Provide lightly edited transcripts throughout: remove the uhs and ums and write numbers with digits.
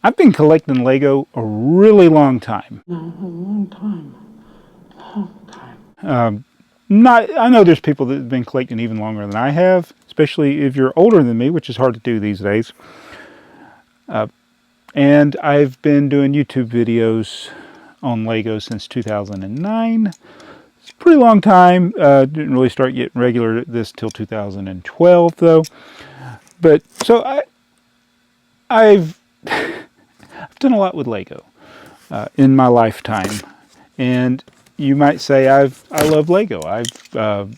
I've been collecting Lego a really long time. No, a long time. Long time. I know there's people that have been collecting even longer than I have, especially if you're older than me, which is hard to do these days. And I've been doing YouTube videos on Lego since 2009. It's a pretty long time. Didn't really start getting regular at this till 2012, though. But so I've done a lot with Lego in my lifetime, and you might say I love Lego. I'm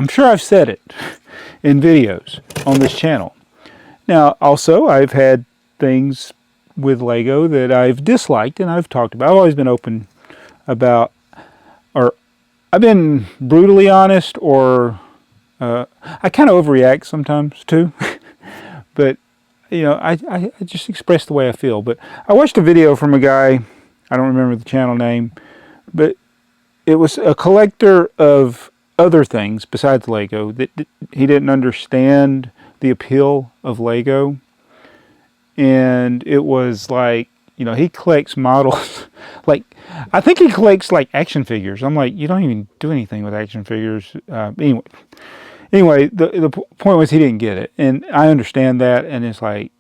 sure I've said it in videos on this channel. Now, also, I've had things with Lego that I've disliked and I've talked about. I've always been open about, or I've been brutally honest, or I kind of overreact sometimes too. But, you know, I just express the way I feel. But I watched a video from a guy, I don't remember the channel name, but it was a collector of other things besides Lego that he didn't understand the appeal of Lego. And it was like, you know, he collects models. Like, I think he collects like action figures. I'm like, you don't even do anything with action figures. Anyway, the point was he didn't get it. And I understand that. And it's like,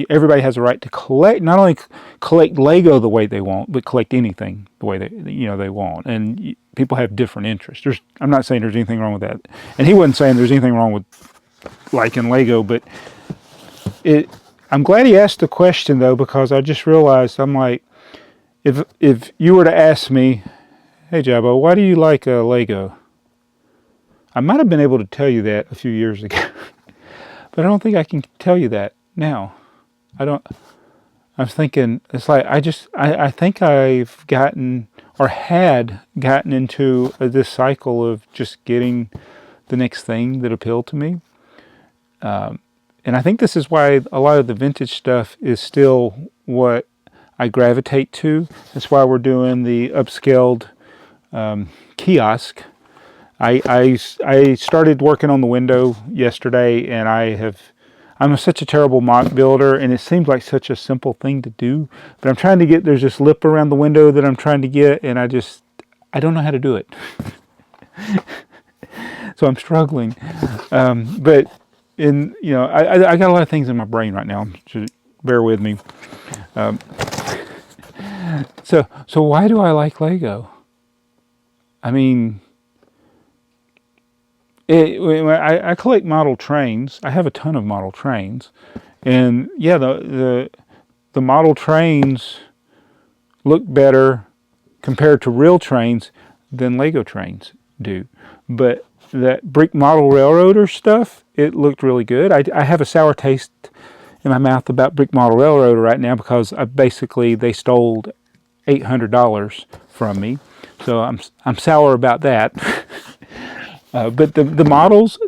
everybody has a right to collect, not only collect Lego the way they want, but collect anything the way they want. And people have different interests. I'm not saying there's anything wrong with that. And he wasn't saying there's anything wrong with liking Lego, but I'm glad he asked the question, though, because I just realized, I'm like, if you were to ask me, hey, Jabbo, why do you like Lego? I might have been able to tell you that a few years ago, but I don't think I can tell you that now. I'm thinking, it's like, I think I've gotten, or had gotten into this cycle of just getting the next thing that appealed to me. And I think this is why a lot of the vintage stuff is still what I gravitate to. That's why we're doing the upscaled kiosk. I started working on the window yesterday, and I'm such a terrible mock builder, and it seems like such a simple thing to do. But I'm trying to get, there's this lip around the window that I'm trying to get, and I don't know how to do it. So I'm struggling. But I got a lot of things in my brain right now, so bear with me. So why do I like Lego? I mean, I collect model trains. I have a ton of model trains, and yeah, the model trains look better compared to real trains than Lego trains do. But that brick model railroader stuff, it looked really good. I have a sour taste in my mouth about brick model railroader right now because they stole $800 from me, so I'm sour about that. But the models,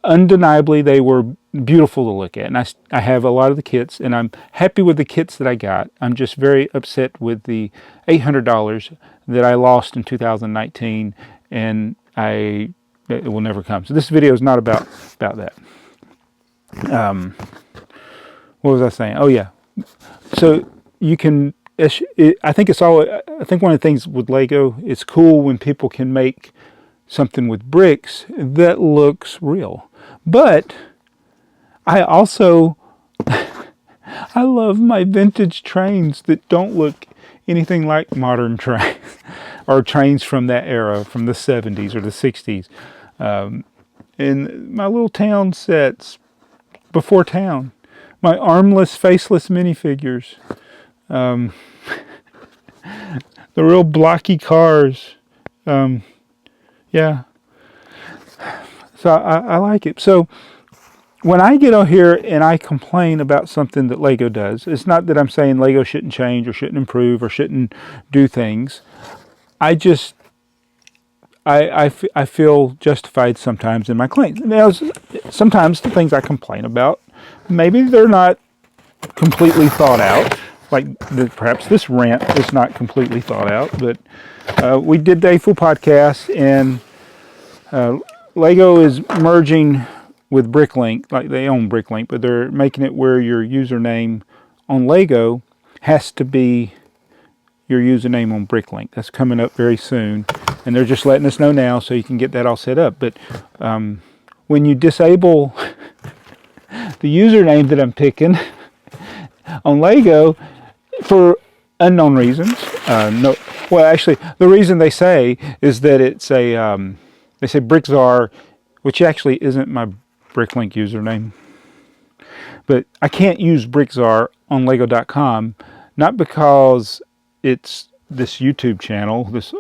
undeniably, they were beautiful to look at, and I have a lot of the kits, and I'm happy with the kits that I got. I'm just very upset with the $800 that I lost in 2019, and it will never come. So this video is not about that. What was I saying? Oh yeah. So you can. I think one of the things with Lego, it's cool when people can make something with bricks that looks real. But I also I love my vintage trains that don't look anything like modern trains or trains from that era, from the 70s or the 60s. And my little town sets before town, my armless, faceless minifigures, the real blocky cars. Yeah. So I like it. So when I get out here and I complain about something that Lego does, it's not that I'm saying Lego shouldn't change or shouldn't improve or shouldn't do things. I feel justified sometimes in my claims. Now, sometimes the things I complain about, maybe they're not completely thought out. Like perhaps this rant is not completely thought out, but we did the full podcast, and Lego is merging with Bricklink. Like, they own Bricklink, but they're making it where your username on Lego has to be your username on Bricklink. That's coming up very soon, and they're just letting us know now so you can get that all set up. But when you disable the username that I'm picking on Lego for unknown reasons, no, well, actually, the reason they say is that it's a they say BrickTsar, which actually isn't my Bricklink username. But I can't use BrickTsar on Lego.com, not because it's this YouTube channel, this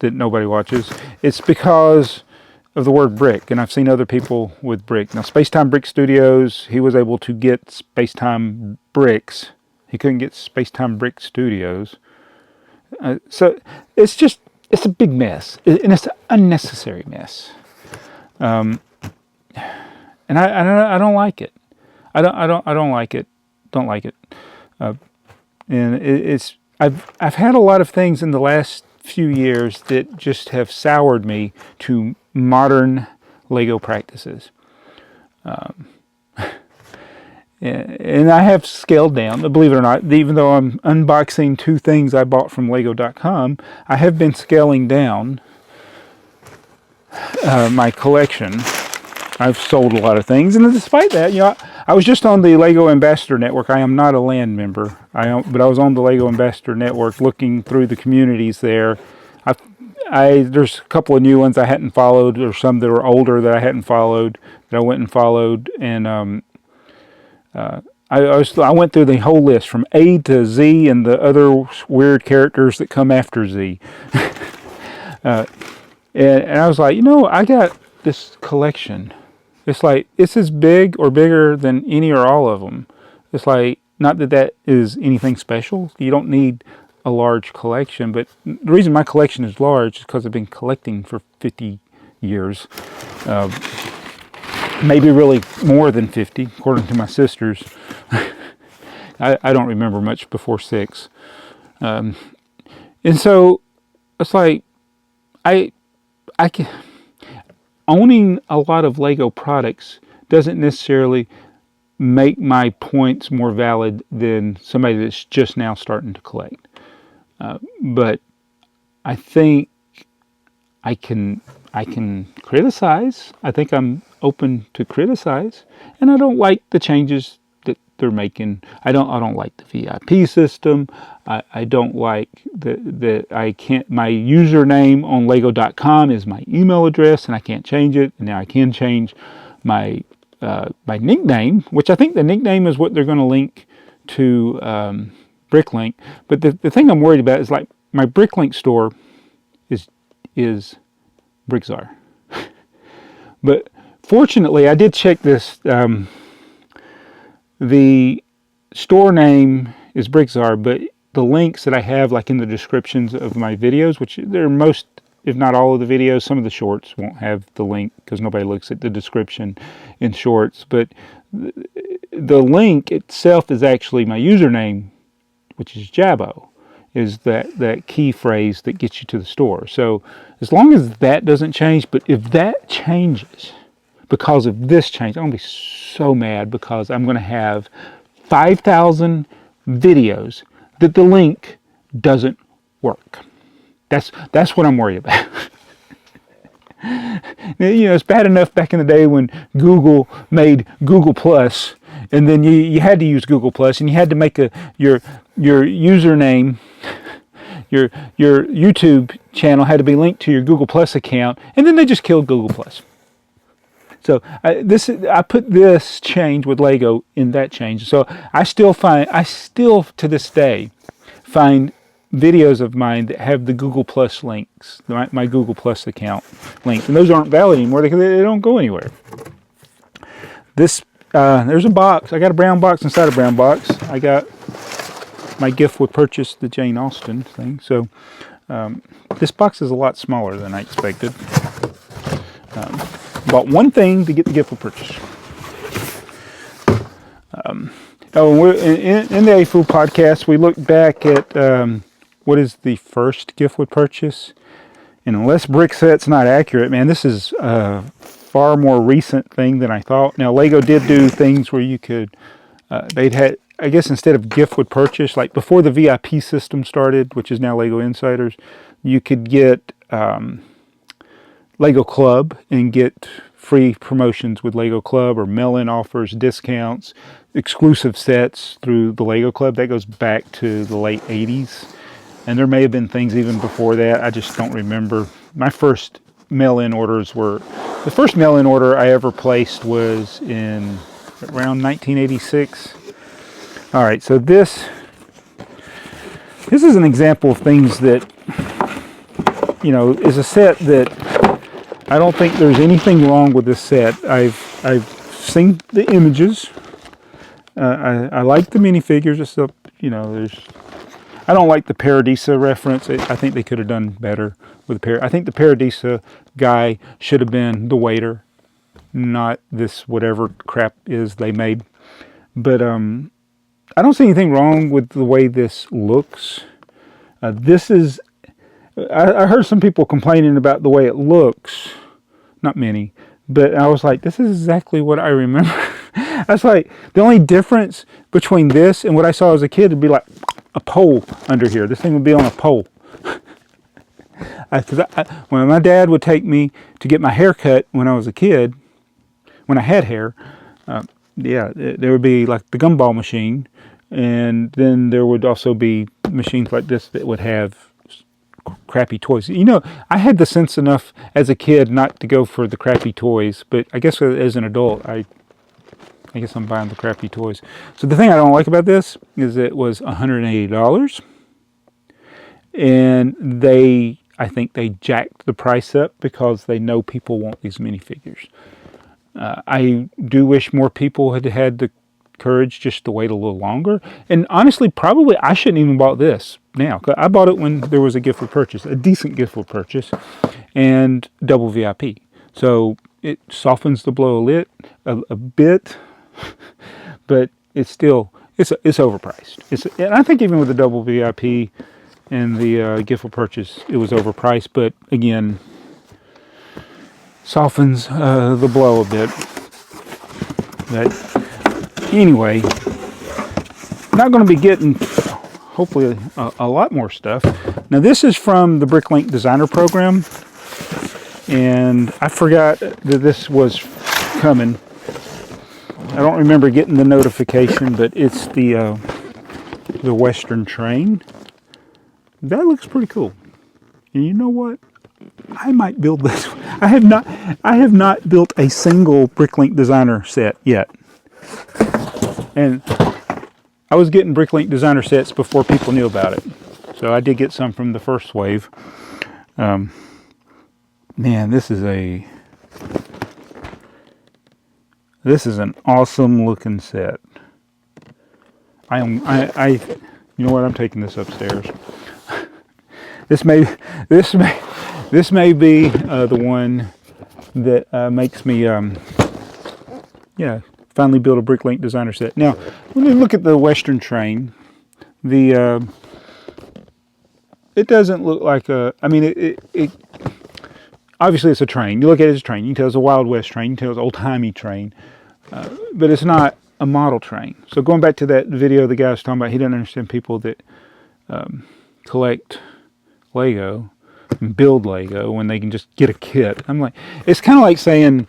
that nobody watches. It's because of the word brick, and I've seen other people with brick. Now, Spacetime Brick Studios, he was able to get Spacetime Bricks. He couldn't get Spacetime Brick Studios. So it's a big mess, and it's an unnecessary mess. And I don't like it. I don't like it. Don't like it. And I've had a lot of things in the last few years that just have soured me to modern Lego practices. And I have scaled down, believe it or not, even though I'm unboxing 2 things I bought from Lego.com, I have been scaling down my collection. I've sold a lot of things, and despite that, you know, I was just on the Lego Ambassador Network. I am not a LAN member, but I was on the Lego Ambassador Network looking through the communities there. There's a couple of new ones I hadn't followed, or some that were older that I hadn't followed, that I went and followed, and I went through the whole list from A to Z and the other weird characters that come after Z. And I was like, you know, I got this collection. It's like, it's as big or bigger than any or all of them. It's like, not that that is anything special. You don't need a large collection, but the reason my collection is large is because I've been collecting for 50 years. Maybe really more than 50, according to my sisters. I don't remember much before 6. And so, it's like, I can... Owning a lot of Lego products doesn't necessarily make my points more valid than somebody that's just now starting to collect. But I think I can criticize. I think I'm open to criticize, and I don't like the changes that they're making. I don't like the VIP system. I don't like that I can't. My username on Lego.com is my email address, and I can't change it. And now I can change my nickname, which I think the nickname is what they're going to link to Bricklink. But the thing I'm worried about is, like, my Bricklink store is BrickTsar. But fortunately, I did check this. The store name is BrickTsar, but the links that I have, like in the descriptions of my videos, which they're most, if not all of the videos, some of the shorts won't have the link because nobody looks at the description in shorts, but the link itself is actually my username, which is Jabbo, is that key phrase that gets you to the store. So as long as that doesn't change, but if that changes because of this change, I'm going to be so mad, because I'm going to have 5,000 videos that the link doesn't work. That's what I'm worried about. You know, it's bad enough back in the day when Google made Google Plus, and then you had to use Google Plus, and you had to make your username, your YouTube channel had to be linked to your Google Plus account, and then they just killed Google Plus. So I put this change with Lego in that change. So I still to this day find videos of mine that have the Google Plus links, my Google Plus account links, and those aren't valid anymore because they don't go anywhere. This there's a box. I got a brown box inside a brown box. I got my gift with purchase, the Jane Austen thing. So this box is a lot smaller than I expected. Bought one thing to get the gift with purchase. We're in the A-Food podcast, we look back at what is the first gift with purchase. And unless BrickSet's not accurate, man, this is a far more recent thing than I thought. Now, Lego did do things where you could, I guess instead of gift with purchase, like before the VIP system started, which is now Lego Insiders, you could get Lego Club and get free promotions with Lego Club, or mail-in offers, discounts, exclusive sets through the Lego Club. That goes back to the late 80s. And there may have been things even before that. I just don't remember. My first mail-in orders were, the first mail-in order I ever placed was in around 1986. All right, so this is an example of things that, you know, is a set that I don't think there's anything wrong with this set. I've seen the images. I like the minifigures. It's up, you know, I don't like the Paradisa reference. I think they could have done better with I think the Paradisa guy should have been the waiter, not this whatever crap is they made. But I don't see anything wrong with the way this looks. This is, I heard some people complaining about the way it looks. Not many, but I was like, this is exactly what I remember. That's like, the only difference between this and what I saw as a kid would be like a pole under here. This thing would be on a pole. When my dad would take me to get my hair cut when I was a kid, when I had hair, yeah, there would be like the gumball machine, and then there would also be machines like this that would have crappy toys. You know, I had the sense enough as a kid not to go for the crappy toys, but I guess as an adult, I guess I'm buying the crappy toys. So the thing I don't like about this is it was $180, and I think they jacked the price up because they know people want these minifigures. I do wish more people had had the courage just to wait a little longer. And honestly, probably I shouldn't even bought this now. I bought it when there was a gift with purchase, a decent gift with purchase, and double VIP. So it softens the blow a bit, but it's still, it's overpriced. And I think even with the double VIP and the gift with purchase, it was overpriced. But again, softens the blow a bit. But anyway, not going to be getting hopefully a lot more stuff. Now this is from the Bricklink designer program, and I forgot that this was coming. I don't remember getting the notification, but it's the Western train. That looks pretty cool. And you know what? I might build this. I have not built a single Bricklink designer set yet. And I was getting Bricklink designer sets before people knew about it. So I did get some from the first wave. Man, this is an awesome looking set. You know what? I'm taking this upstairs. This may be the one that makes me finally build a Bricklink designer set. Now, when we look at the Western train, it doesn't look like a. I mean, it obviously it's a train. You look at it as a train. You can tell it's a Wild West train. You can tell it's an old-timey train, but it's not a model train. So going back to that video the guy was talking about, he doesn't understand people that collect Lego and build Lego when they can just get a kit. I'm like, it's kind of like saying,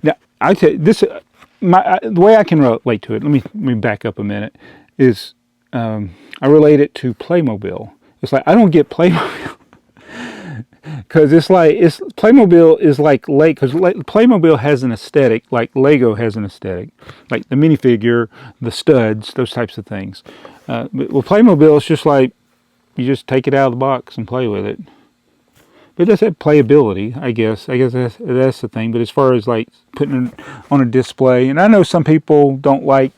now I tell you, this, the way I can relate to it. Let me back up a minute. Is I relate it to Playmobil. It's like I don't get Playmobil because Playmobil is like because Playmobil has an aesthetic like Lego has an aesthetic, like the minifigure, the studs, those types of things. But with Playmobil, it's just like you just take it out of the box and play with it. But it does have playability, I guess. I guess that's the thing. But as far as like putting it on a display, and I know some people don't like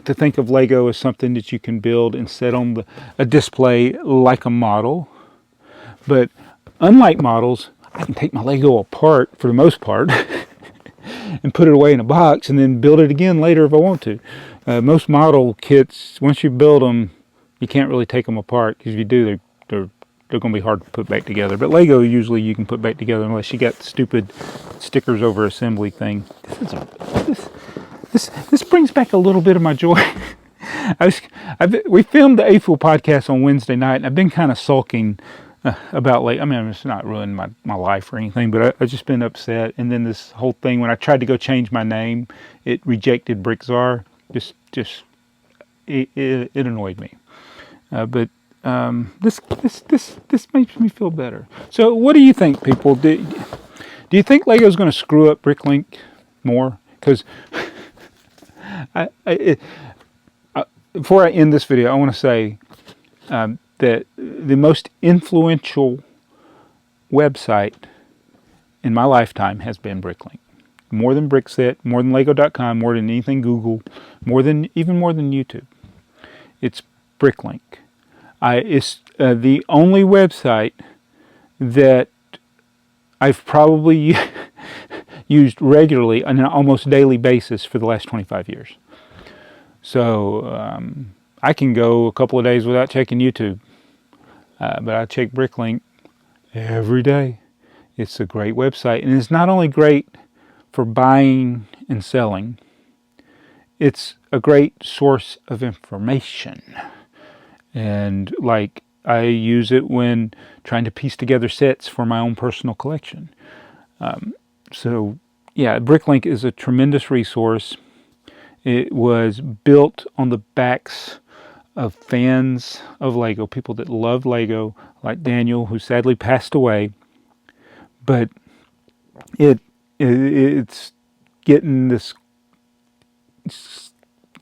to think of Lego as something that you can build and set on a display like a model. But unlike models, I can take my Lego apart for the most part and put it away in a box and then build it again later if I want to. Most model kits, once you build them, you can't really take them apart, because if you do, they're going to be hard to put back together. But Lego, usually you can put back together unless you got the stupid stickers over assembly thing. this brings back a little bit of my joy. We filmed the April podcast on Wednesday night, and I've been kind of sulking about late. I mean, it's not ruined my life or anything, but I've just been upset. And then this whole thing, when I tried to go change my name, it rejected BrickTsar. It annoyed me. But this makes me feel better. So, what do you think, people? Do you think Lego's going to screw up Bricklink more? Because before I end this video, I want to say that the most influential website in my lifetime has been Bricklink. More than Brickset, more than Lego.com, more than anything Google, even more than YouTube. It's Bricklink. It's the only website that I've probably used regularly on an almost daily basis for the last 25 years. So I can go a couple of days without checking YouTube, but I check Bricklink every day. It's a great website, and it's not only great for buying and selling, it's a great source of information. And like, I use it when trying to piece together sets for my own personal collection. So yeah, Bricklink is a tremendous resource. It was built on the backs of fans of Lego, people that loved Lego, like Daniel, who sadly passed away. But it's getting this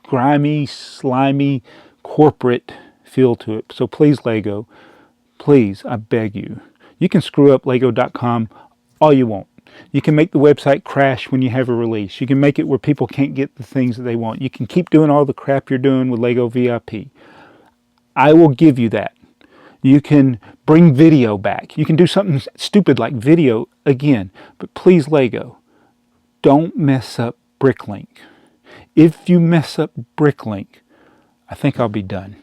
grimy, slimy, corporate feel to it. So please, Lego, please, I beg you. You can screw up Lego.com all you want. You can make the website crash when you have a release. You can make it where people can't get the things that they want. You can keep doing all the crap you're doing with Lego VIP. I will give you that. You can bring video back. You can do something stupid like video again. But please, Lego, don't mess up Bricklink. If you mess up Bricklink, I think I'll be done.